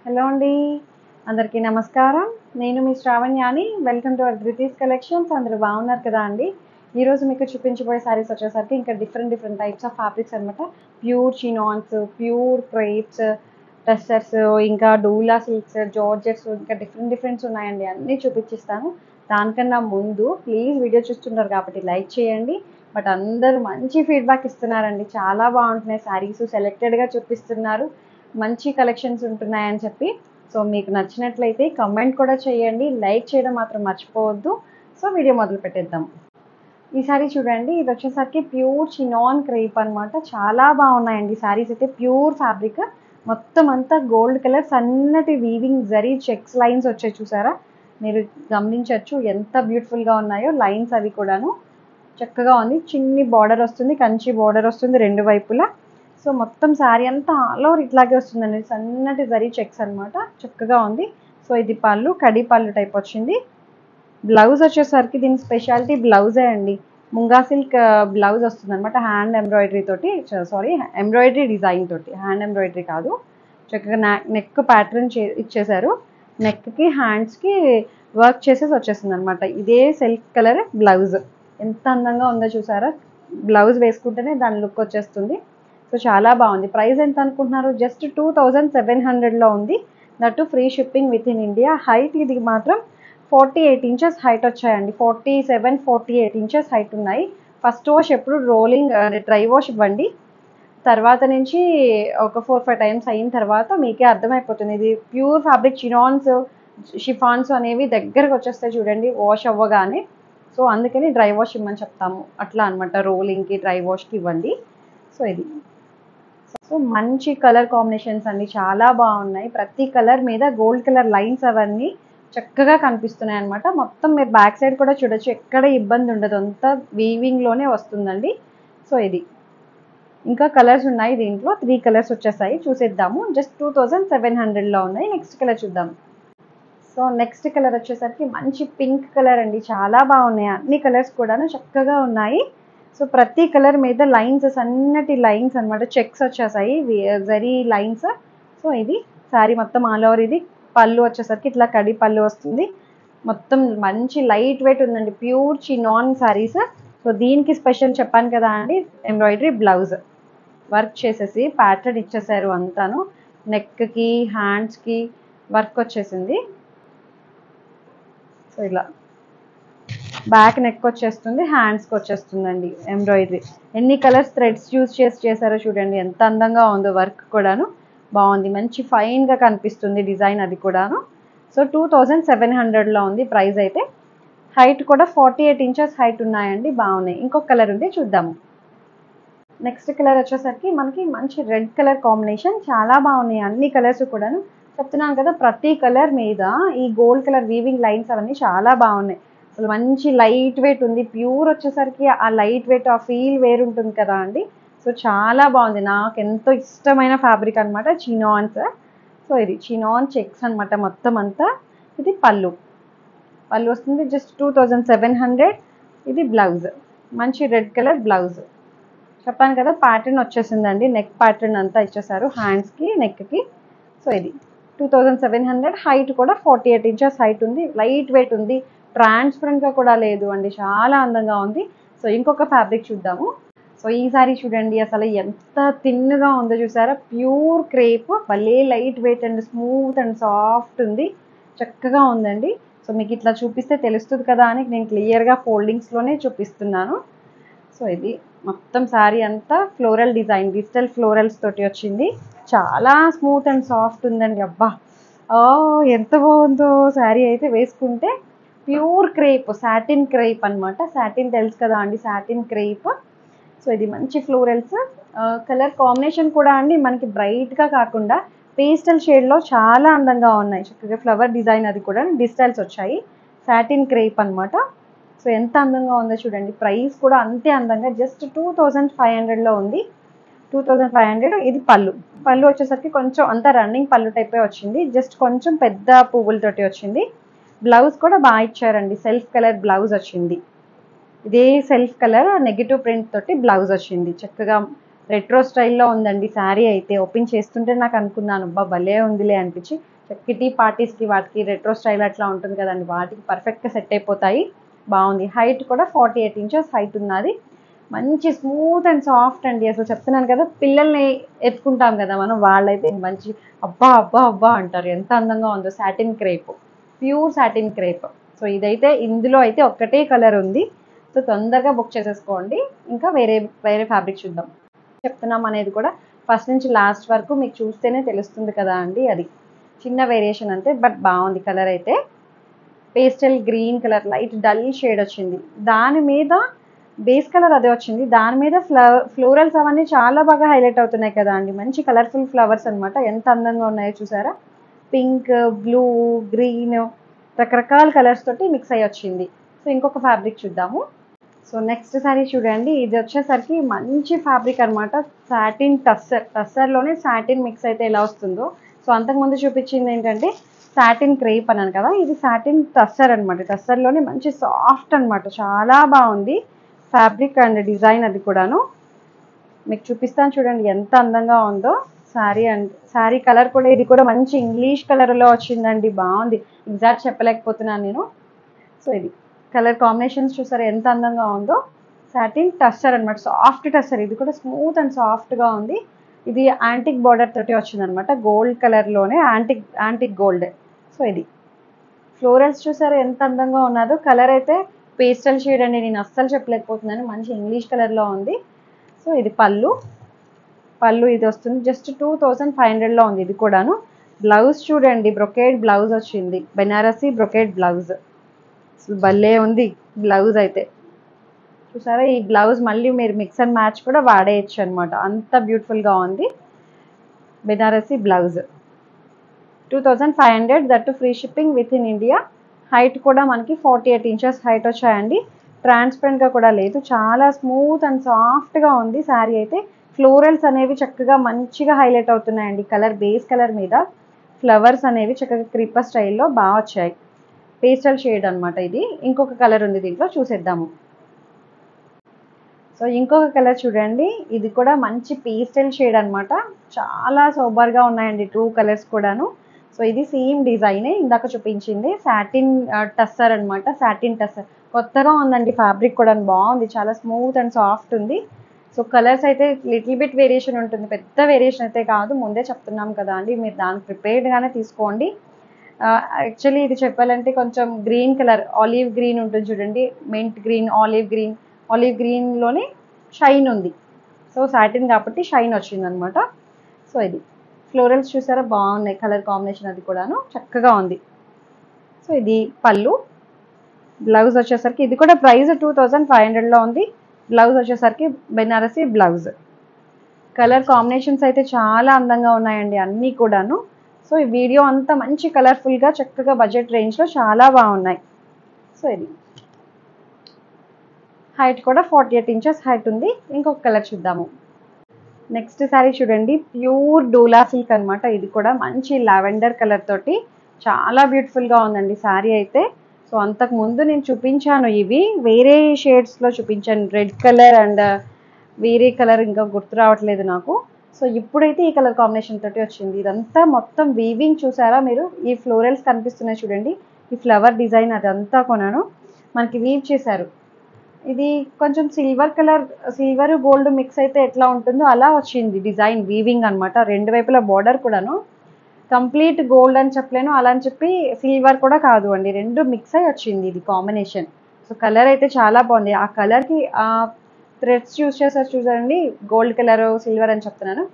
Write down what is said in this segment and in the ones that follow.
Hello అండి, అందరికీ నమస్కారం. నేను మీ శ్రావణ్యాని. Welcome to our Dhruti's collections. అందరూ బాగున్నారు కదా అండి. ఈరోజు మీకు చూపించబోయే సారీస్ వచ్చేసరికి ఇంకా డిఫరెంట్ టైప్స్ ఆఫ్ ఫ్యాబ్రిక్స్ అనమాట. ప్యూర్ చినాన్స్, ప్యూర్ క్రేప్స్, టెస్టర్స్, ఇంకా డూలా సిల్క్స్, జార్జెట్స్, ఇంకా డిఫరెంట్స్ ఉన్నాయండి. అన్నీ చూపించిస్తాను. దానికన్నా ముందు ప్లీజ్ వీడియో చూస్తున్నారు కాబట్టి లైక్ చేయండి. బట్ అందరూ మంచి ఫీడ్బ్యాక్ ఇస్తున్నారండి. చాలా బాగుంటున్నాయి శారీస్, సెలెక్టెడ్గా చూపిస్తున్నారు, మంచి కలెక్షన్స్ ఉంటున్నాయని చెప్పి. సో మీకు నచ్చినట్లయితే కమెంట్ కూడా చేయండి, లైక్ చేయడం మాత్రం మర్చిపోవద్దు. సో వీడియో మొదలు పెట్టేద్దాం. ఈ సారీ చూడండి, ఇది వచ్చేసరికి ప్యూర్ చినాన్ క్రేప్ అనమాట. చాలా బాగున్నాయండి శారీస్ అయితే. ప్యూర్ ఫ్యాబ్రిక్, మొత్తం అంతా గోల్డ్ కలర్, సన్నటి వీవింగ్ జరీ చెక్స్ లైన్స్ వచ్చాయి చూసారా, మీరు గమనించవచ్చు ఎంత బ్యూటిఫుల్గా ఉన్నాయో లైన్స్. అవి కూడాను చక్కగా ఉంది. చిన్ని బార్డర్ వస్తుంది, కంచి బార్డర్ వస్తుంది రెండు వైపులా. సో మొత్తం శారీ అంతా ఆల్ ఓవర్ ఇట్లాగే వస్తుందండి, సన్నటి జరీ చెక్స్ అనమాట. చక్కగా ఉంది. సో ఇది పళ్ళు, కడి పళ్ళు టైప్ వచ్చింది. బ్లౌజ్ వచ్చేసరికి దీని స్పెషాలిటీ బ్లౌజే అండి. ముంగా సిల్క్ బ్లౌజ్ వస్తుంది అనమాట, హ్యాండ్ ఎంబ్రాయిడరీ తోటి, సారీ ఎంబ్రాయిడరీ డిజైన్ తోటి, హ్యాండ్ ఎంబ్రాయిడరీ కాదు. చక్కగా నెక్ ప్యాటర్న్ ఇచ్చేసారు. నెక్కి హ్యాండ్స్కి వర్క్ చేసేసి వచ్చేస్తుంది అనమాట. ఇదే సిల్క్ కలర్ బ్లౌజ్. ఎంత అందంగా ఉందో చూసారా, బ్లౌజ్ వేసుకుంటేనే దాని లుక్ వచ్చేస్తుంది. సో చాలా బాగుంది. ప్రైస్ ఎంత అనుకుంటున్నారు? జస్ట్ 2700లో ఉంది. That free shipping with in India. Height ఇది మాత్రం 48 ఇంచెస్ హైట్ వచ్చాయండి. 48 ఇంచెస్ హైట్ ఉన్నాయి. ఫస్ట్ వాష్ ఎప్పుడు రోలింగ్ డ్రై వాష్ ఇవ్వండి. తర్వాత నుంచి ఒక 4-5 టైమ్స్ అయిన తర్వాత మీకే అర్థమైపోతుంది. ఇది ప్యూర్ ఫ్యాబ్రిక్ చినాన్స్, షిఫాన్స్ అనేవి దగ్గరకు వచ్చేస్తాయి చూడండి వాష్ అవ్వగానే. సో అందుకని డ్రై వాష్ ఇవ్వమని చెప్తాము. అట్లా అనమాట, రోలింగ్కి డ్రై వాష్కి ఇవ్వండి. సో ఇది సో మంచి కలర్ కాంబినేషన్స్ అండి, చాలా బాగున్నాయి. ప్రతి కలర్ మీద గోల్డ్ కలర్ లైన్స్ అవన్నీ చక్కగా కనిపిస్తున్నాయి అనమాట. మొత్తం మీరు బ్యాక్ సైడ్ కూడా చూడొచ్చు, ఎక్కడ ఇబ్బంది ఉండదు, అంతా వీవింగ్లోనే వస్తుందండి. సో ఇది ఇంకా కలర్స్ ఉన్నాయి, దీంట్లో 3 కలర్స్ వచ్చేసాయి, చూసేద్దాము. జస్ట్ 2700లో ఉన్నాయి. నెక్స్ట్ కలర్ చూద్దాం. సో నెక్స్ట్ కలర్ వచ్చేసరికి మంచి పింక్ కలర్ అండి. చాలా బాగున్నాయి, అన్ని కలర్స్ కూడాను చక్కగా ఉన్నాయి. సో ప్రతి కలర్ మీద లైన్స్, సన్నటి లైన్స్ అనమాట, చెక్స్ వచ్చేసాయి, జరీ లైన్స్. సో ఇది శారీ మొత్తం ఆల్ ఓవర్. ఇది పళ్ళు వచ్చేసరికి ఇట్లా కడి పళ్ళు వస్తుంది. మొత్తం మంచి లైట్ వెయిట్ ఉందండి, ప్యూర్ చినాన్ శారీస్. సో దీనికి స్పెషల్ చెప్పాను కదా అండి, ఎంబ్రాయిడరీ బ్లౌజ్ వర్క్ చేసేసి ప్యాటర్న్ ఇచ్చేసారు అంతాను. నెక్కి హ్యాండ్స్కి వర్క్ వచ్చేసింది. సో ఇలా బ్యాక్ నెక్ వచ్చేస్తుంది, హ్యాండ్స్కి వచ్చేస్తుందండి ఎంబ్రాయిడరీ. ఎన్ని కలర్స్ థ్రెడ్స్ యూజ్ చేశారో చూడండి, ఎంత అందంగా ఉందో. వర్క్ కూడాను బాగుంది, మంచి ఫైన్గా కనిపిస్తుంది డిజైన్ అది కూడాను. సో 2700లో ఉంది ప్రైస్ అయితే. హైట్ కూడా 48 ఇంచెస్ హైట్ ఉన్నాయండి, బాగున్నాయి. ఇంకొక కలర్ ఉంది, చూద్దాము. నెక్స్ట్ కలర్ వచ్చేసరికి మనకి మంచి రెడ్ కలర్ కాంబినేషన్. చాలా బాగున్నాయి అన్ని కలర్స్ కూడాను. చెప్తున్నాను కదా, ప్రతి కలర్ మీద ఈ గోల్డ్ కలర్ వీవింగ్ లైన్స్ అవన్నీ చాలా బాగున్నాయి. అసలు మంచి లైట్ వెయిట్ ఉంది. ప్యూర్ వచ్చేసరికి ఆ లైట్ వెయిట్, ఆ ఫీల్ వేరుంటుంది కదా అండి. సో చాలా బాగుంది, నాకు ఎంతో ఇష్టమైన ఫ్యాబ్రిక్ అనమాట, చినాన్స్. సో ఇది చినాన్ చెక్స్ అనమాట మొత్తం అంతా. ఇది పళ్ళు వస్తుంది, జస్ట్ 2700. ఇది బ్లౌజ్, మంచి రెడ్ కలర్ బ్లౌజ్. చెప్పాను కదా, ప్యాటర్న్ వచ్చేసిందండి, నెక్ ప్యాటర్న్ అంతా ఇచ్చేసారు హ్యాండ్స్కి నెక్కి. సో ఇది 2700. హైట్ కూడా 48 ఇంచెస్ హైట్ ఉంది. లైట్ వెయిట్ ఉంది, ట్రాన్స్పరెంట్గా కూడా లేదు అండి, చాలా అందంగా ఉంది. సో ఇంకొక ఫ్యాబ్రిక్ చూద్దాము. సో ఈ సారీ చూడండి, అసలు ఎంత థిన్గా ఉందో చూసారా. ప్యూర్ క్రేప్, భలే light weight and smooth and soft ఉంది, చక్కగా ఉందండి. సో మీకు ఇట్లా చూపిస్తే తెలుస్తుంది కదా అని నేను క్లియర్గా ఫోల్డింగ్స్లోనే చూపిస్తున్నాను. సో ఇది మొత్తం శారీ అంతా ఫ్లోరల్ డిజైన్, డిజిటల్ ఫ్లోరల్స్ తోటి వచ్చింది. చాలా స్మూత్ అండ్ సాఫ్ట్ ఉందండి. అబ్బా ఎంత బాగుందో శారీ అయితే వేసుకుంటే. ప్యూర్ క్రేప్, సాటిన్ క్రేప్ అనమాట. సాటిన్ తెలుసు కదా అండి, సాటిన్ క్రేప్. సో ఇది మంచి ఫ్లోరల్స్. కలర్ కాంబినేషన్ కూడా అండి మనకి బ్రైట్గా కాకుండా పేస్టల్ షేడ్లో చాలా అందంగా ఉన్నాయి. చక్కగా ఫ్లవర్ డిజైన్ అది కూడా డిజిటల్స్ వచ్చాయి. సాటిన్ క్రేప్ అనమాట. సో ఎంత అందంగా ఉందో చూడండి. ప్రైస్ కూడా అంతే అందంగా, జస్ట్ 2500లో ఉంది. 2500. ఇది పళ్ళు వచ్చేసరికి కొంచెం అంతా రన్నింగ్ పళ్ళు టైపే వచ్చింది, జస్ట్ కొంచెం పెద్ద పువ్వులతోటి వచ్చింది. బ్లౌజ్ కూడా బాగా ఇచ్చారండి, సెల్ఫ్ కలర్ బ్లౌజ్ వచ్చింది. ఇదే సెల్ఫ్ కలర్ నెగిటివ్ ప్రింట్ తోటి బ్లౌజ్ వచ్చింది. చక్కగా రెట్రో స్టైల్లో ఉందండి శారీ అయితే. ఓపెన్ చేస్తుంటే నాకు అనుకున్నాను అబ్బా భలే ఉందిలే అనిపించి, కిటీ పార్టీస్కి వాటికి రెట్రో స్టైల్ అట్లా ఉంటుంది కదండి, వాటికి పర్ఫెక్ట్గా సెట్ అయిపోతాయి. బాగుంది. హైట్ కూడా 48 ఇంచెస్ హైట్ ఉన్నది. మంచి స్మూత్ అండ్ సాఫ్ట్ అండి. అసలు చెప్తున్నాను కదా, పిల్లల్ని ఎత్తుకుంటాం కదా మనం, వాళ్ళైతే మంచి అబ్బా అబ్బా అబ్బా అంటారు. ఎంత అందంగా ఉందో. Satin crepe, pure satin crepe. So ఇదైతే ఇందులో అయితే ఒక్కటే కలర్ ఉంది. సో తొందరగా బుక్ చేసేసుకోండి. ఇంకా వేరే వేరే ఫ్యాబ్రిక్ చూద్దాం. చెప్తున్నాం అనేది కూడా ఫస్ట్ నుంచి లాస్ట్ వరకు మీకు చూస్తేనే తెలుస్తుంది కదా అండి. అది చిన్న వేరియేషన్ అంతే, బట్ బాగుంది. కలర్ అయితే pastel green colour, light dull shade వచ్చింది. దాని మీద బేస్ కలర్ అదే వచ్చింది. దాని మీద ఫ్లోరల్స్ అవన్నీ చాలా బాగా హైలైట్ అవుతున్నాయి కదా అండి. మంచి కలర్ఫుల్ ఫ్లవర్స్ అనమాట. ఎంత అందంగా ఉన్నాయో చూసారా. పింక్, బ్లూ, గ్రీన్, రకరకాల కలర్స్ తోటి మిక్స్ అయ్యి వచ్చింది. సో ఇంకొక ఫ్యాబ్రిక్ చూద్దాము. సో నెక్స్ట్ సారీ చూడండి. ఇది వచ్చేసరికి మంచి ఫ్యాబ్రిక్ అనమాట. సాటిన్ టస్సర్. టస్సర్లోనే సాటిన్ మిక్స్ అయితే ఎలా వస్తుందో. సో అంతకుముందు చూపించింది ఏంటంటే సాటిన్ క్రేప్ అన్నాను కదా, ఇది సాటిన్ టస్సర్ అనమాట. టస్సర్లోనే మంచి సాఫ్ట్ అనమాట. చాలా బాగుంది ఫ్యాబ్రిక్ అండ్ డిజైన్. అది కూడాను మీకు చూపిస్తాను చూడండి ఎంత అందంగా ఉందో శారీ. అండ్ శారీ కలర్ కూడా, ఇది కూడా మంచి ఇంగ్లీష్ కలర్లో వచ్చిందండి. బాగుంది. ఎగ్జాక్ట్ చెప్పలేకపోతున్నాను నేను. సో ఇది కలర్ కాంబినేషన్స్ చూసారా ఎంత అందంగా ఉందో. సాటిన్ టస్సర్ అనమాట, సాఫ్ట్ టస్సర్. ఇది కూడా స్మూత్ అండ్ సాఫ్ట్గా ఉంది. ఇది యాంటిక్ బార్డర్ తోటి వచ్చిందనమాట. గోల్డ్ కలర్లోనే యాంటిక్ గోల్డ్. సో ఇది ఫ్లోరల్స్ చూసారా ఎంత అందంగా ఉన్నదో. కలర్ అయితే పేస్టల్ షేడ్ అండి, నేను అస్సలు చెప్పలేకపోతున్నాను. మంచి ఇంగ్లీష్ కలర్లో ఉంది. సో ఇది పళ్ళు. పళ్ళు ఇది వస్తుంది జస్ట్ 2500లో ఉంది. ఇది కూడాను. బ్లౌజ్ చూడండి, బ్రొకేడ్ బ్లౌజ్ వచ్చింది. Banarasi brocade blouse. అసలు భలే ఉంది బ్లౌజ్ అయితే. చూసారా, ఈ బ్లౌజ్ మళ్ళీ మీరు మిక్స్ అండ్ మ్యాచ్ కూడా వాడేయచ్చు అనమాట. అంత బ్యూటిఫుల్గా ఉంది Banarasi blouse. 2500, that free shipping with in India. Height కూడా మనకి 48 ఇంచెస్ హైట్ వచ్చాయండి. ట్రాన్స్పరెంట్గా కూడా లేదు. చాలా స్మూత్ అండ్ సాఫ్ట్గా ఉంది శారీ అయితే. ఫ్లోరల్స్ అనేవి చక్కగా మంచిగా హైలైట్ అవుతున్నాయండి. కలర్ బేస్ కలర్ మీద ఫ్లవర్స్ అనేవి చక్కగా క్రీపర్ స్టైల్లో బాగా వచ్చాయి. పేస్టల్ షేడ్ అనమాట ఇది. ఇంకొక కలర్ ఉంది దీంట్లో, చూసేద్దాము. సో ఇంకొక కలర్ చూడండి. ఇది కూడా మంచి పేస్టల్ షేడ్ అనమాట. చాలా సూపర్గా ఉన్నాయండి 2 కలర్స్ కూడాను. సో ఇది సేమ్ డిజైనే ఇందాక చూపించింది. సాటిన్ టస్సర్ అనమాట. సాటిన్ టస్సర్ కొత్తగా ఉందండి. ఫ్యాబ్రిక్ కూడా బాగుంది. చాలా స్మూత్ అండ్ సాఫ్ట్ ఉంది. సో కలర్స్ అయితే లిటిల్ బిట్ వేరియేషన్ ఉంటుంది, పెద్ద వేరియేషన్ అయితే కాదు. ముందే చెప్తున్నాం కదా అండి, మీరు దానికి ప్రిపేర్డ్గానే తీసుకోండి. యాక్చువల్లీ ఇది చెప్పాలంటే కొంచెం గ్రీన్ కలర్, ఆలివ్ గ్రీన్ ఉంటుంది చూడండి. మెంట్ గ్రీన్, ఆలివ్ గ్రీన్లోనే షైన్ ఉంది. సో సాటిన్ కాబట్టి షైన్ వచ్చింది అనమాట. సో ఇది ఫ్లోరల్స్ చూసారా బాగున్నాయి. కలర్ కాంబినేషన్ అది కూడాను చక్కగా ఉంది. సో ఇది పళ్ళు. బ్లౌజ్ వచ్చేసరికి ఇది కూడా ప్రైస్ 2500లో ఉంది. బ్లౌజ్ వచ్చేసరికి బెనారసీ బ్లౌజ్. కలర్ కాంబినేషన్స్ అయితే చాలా అందంగా ఉన్నాయండి అన్నీ కూడాను. సో ఈ వీడియో అంతా మంచి కలర్ఫుల్గా చక్కగా బడ్జెట్ రేంజ్లో చాలా బాగున్నాయి. సో ఇది హైట్ కూడా 48 ఇంచెస్ హైట్ ఉంది. ఇంకొక కలర్ చూద్దాము. నెక్స్ట్ శారీ చూడండి. ప్యూర్ డోలా సిల్క్ అనమాట. ఇది కూడా మంచి లావెండర్ కలర్ తోటి చాలా బ్యూటిఫుల్గా ఉందండి శారీ అయితే. సో అంతకు ముందు నేను చూపించాను, ఇవి వేరే షేడ్స్లో చూపించాను. రెడ్ కలర్ అండ్ వేరే కలర్ ఇంకా గుర్తు రావట్లేదు నాకు. సో ఇప్పుడైతే ఈ కలర్ కాంబినేషన్ తోటి వచ్చింది. ఇదంతా మొత్తం వీవింగ్ చూసారా మీరు. ఈ ఫ్లోరల్స్ కనిపిస్తున్నాయి చూడండి, ఈ ఫ్లవర్ డిజైన్ అదంతా కొన్నాను మనకి వీవ్ చేశారు. ఇది కొంచెం silver colour, silver gold mix అయితే ఎట్లా ఉంటుందో అలా వచ్చింది డిజైన్, వీవింగ్ అనమాట. రెండు వైపుల బార్డర్ కూడాను కంప్లీట్ గోల్డ్ అని చెప్పలేను, అలా అని చెప్పి సిల్వర్ కూడా కాదు అండి, రెండు మిక్స్ అయ్యి వచ్చింది ఇది కాంబినేషన్. సో కలర్ అయితే చాలా బాగుంది. ఆ కలర్కి ఆ థ్రెడ్స్ యూజ్ చేశారు చూడండి, గోల్డ్ కలర్ సిల్వర్ అని చెప్తున్నాను,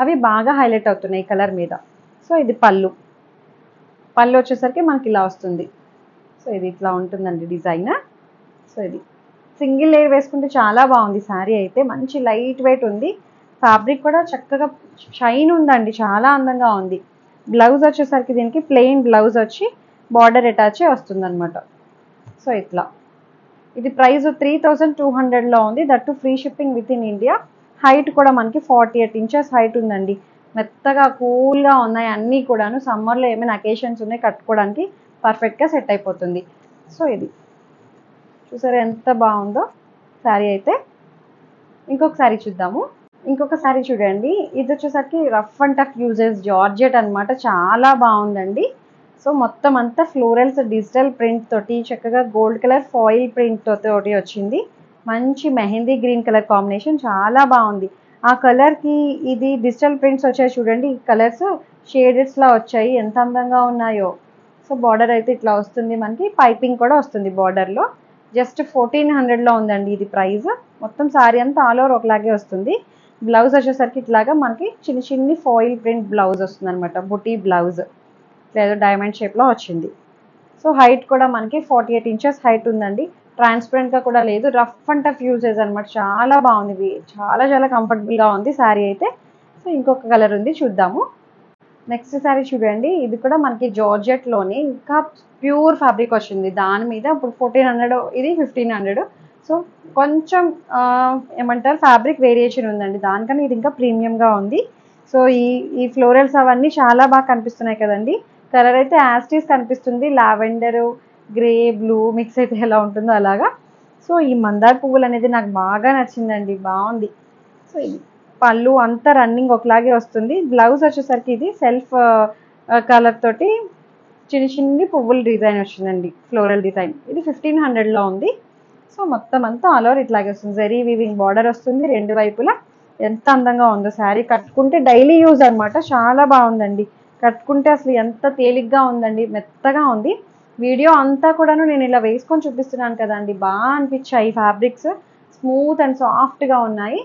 అవి బాగా హైలైట్ అవుతున్నాయి ఈ కలర్ మీద. సో ఇది పళ్ళు. పళ్ళు వచ్చేసరికి మనకి ఇలా వస్తుంది. సో ఇది ఇట్లా ఉంటుందండి డిజైన్. సో ఇది సింగిల్ లేయర్ వేసుకుంటే చాలా బాగుంది శారీ అయితే. మంచి లైట్ వెయిట్ ఉంది. ఫ్యాబ్రిక్ కూడా చక్కగా షైన్ ఉందండి, చాలా అందంగా ఉంది. బ్లౌజ్ వచ్చేసరికి దీనికి ప్లెయిన్ బ్లౌజ్ వచ్చి బార్డర్ అటాచ్ వస్తుందన్నమాట. సో ఇట్లా ఇది ప్రైస్ 3200లో ఉంది. That free shipping with in India. Height కూడా మనకి 48 ఇంచెస్ హైట్ ఉందండి. మెత్తగా కూల్గా ఉన్నాయి అన్నీ కూడాను. సమ్మర్లో ఏమైనా అకేషన్స్ ఉన్నాయి కట్టుకోవడానికి పర్ఫెక్ట్గా సెట్ అయిపోతుంది. సో ఇది చూసారా ఎంత బాగుందో శారీ అయితే. ఇంకొక శారీ చూద్దాము. ఇంకొక సారీ చూడండి. ఇది వచ్చేసరికి rough and tough uses georgette అన్నమాట. చాలా బాగుందండి. సో మొత్తం అంతా ఫ్లోరల్స్ డిజిటల్ ప్రింట్ తోటి చక్కగా గోల్డ్ కలర్ ఫాయిల్ ప్రింట్ తోటి వచ్చింది. మంచి మెహందీ గ్రీన్ కలర్ కాంబినేషన్ చాలా బాగుంది. ఆ కలర్కి ఇది డిజిటల్ ప్రింట్స్ వచ్చాయి చూడండి. ఈ కలర్స్ షేడెడ్స్లా వచ్చాయి, ఎంత అందంగా ఉన్నాయో. సో బార్డర్ అయితే ఇట్లా వస్తుంది, మనకి పైపింగ్ కూడా వస్తుంది బార్డర్లో. జస్ట్ 1400లో ఉందండి ఇది ప్రైస్. మొత్తం సారీ అంతా ఆల్ ఓవర్ ఒకలాగే వస్తుంది. బ్లౌజ్ వచ్చేసరికి ఇట్లాగా మనకి చిన్న చిన్ని ఫాయిల్ ప్రింట్ బ్లౌజ్ వస్తుంది అనమాట, బుటీ బ్లౌజ్ లేదా డైమండ్ షేప్లో వచ్చింది. సో హైట్ కూడా మనకి 48 ఇంచెస్ హైట్ ఉందండి. ట్రాన్స్పరెంట్గా కూడా లేదు, రఫ్ అండ్ టఫ్ యూజెస్ అనమాట. చాలా బాగుంది, చాలా చాలా కంఫర్టబుల్గా ఉంది శారీ అయితే. సో ఇంకొక కలర్ ఉంది, చూద్దాము. నెక్స్ట్ సారీ చూడండి. ఇది కూడా మనకి జార్జెట్లోనే ఇంకా ప్యూర్ ఫ్యాబ్రిక్ వచ్చింది. దాని మీద ఇప్పుడు 1400, ఇది 1500. సో కొంచెం ఏమంటారు ఫ్యాబ్రిక్ వేరియేషన్ ఉందండి, దానికన్నా ఇది ఇంకా ప్రీమియంగా ఉంది. సో ఈ ఫ్లోరల్స్ అవన్నీ చాలా బాగా కనిపిస్తున్నాయి కదండి. కలర్ అయితే యాస్టీస్ కనిపిస్తుంది, లావెండర్ గ్రే బ్లూ మిక్స్ అయితే ఎలా ఉంటుందో అలాగా. సో ఈ మందార పువ్వులు అనేది నాకు బాగా నచ్చిందండి, బాగుంది. సో ఇది పళ్ళు అంతా రన్నింగ్ ఒకలాగే వస్తుంది. బ్లౌజ్ వచ్చేసరికి ఇది సెల్ఫ్ కలర్ తోటి చిన్న చిన్ని పువ్వుల డిజైన్ వచ్చిందండి, ఫ్లోరల్ డిజైన్. ఇది 1500లో ఉంది. సో మొత్తం అంతా ఆల్ ఓవర్ ఇట్లాగే వస్తుంది. జరీ వీవింగ్ బార్డర్ వస్తుంది రెండు వైపులా. ఎంత అందంగా ఉందో శారీ, కట్టుకుంటే డైలీ యూజ్ అనమాట. చాలా బాగుందండి, కట్టుకుంటే అసలు ఎంత తేలిగ్గా ఉందండి, మెత్తగా ఉంది. వీడియో అంతా కూడాను నేను ఇలా వేసుకొని చూపిస్తున్నాను కదండి, బాగా అనిపించాయి. ఫ్యాబ్రిక్స్ స్మూత్ అండ్ సాఫ్ట్గా ఉన్నాయి.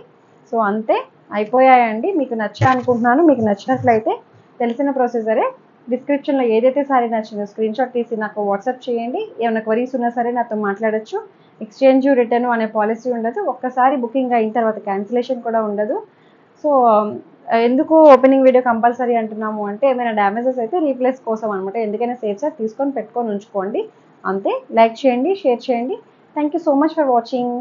సో అంతే, అయిపోయాయండి. మీకు నచ్చా అనుకుంటున్నాను. మీకు నచ్చినట్లయితే తెలిసిన ప్రొసీజరే, డిస్క్రిప్షన్లో ఏదైతే సారీ నచ్చిందో స్క్రీన్ షాట్ తీసి నాకు వాట్సాప్ చేయండి. ఏమైనా క్వరీస్ ఉన్నా సరే నాతో మాట్లాడొచ్చు. ఎక్స్చేంజ్ రిటర్న్ అనే పాలసీ ఉండదు. ఒక్కసారి బుకింగ్ అయిన తర్వాత క్యాన్సిలేషన్ కూడా ఉండదు. సో ఎందుకు ఓపెనింగ్ వీడియో కంపల్సరీ అంటున్నాము అంటే, ఏమైనా డ్యామేజెస్ అయితే రీప్లేస్ కోసం అనమాట. ఎందుకైనా సేఫ్ సార్ తీసుకొని పెట్టుకొని ఉంచుకోండి. అంతే. లైక్ చేయండి, షేర్ చేయండి. Thank you so much for watching.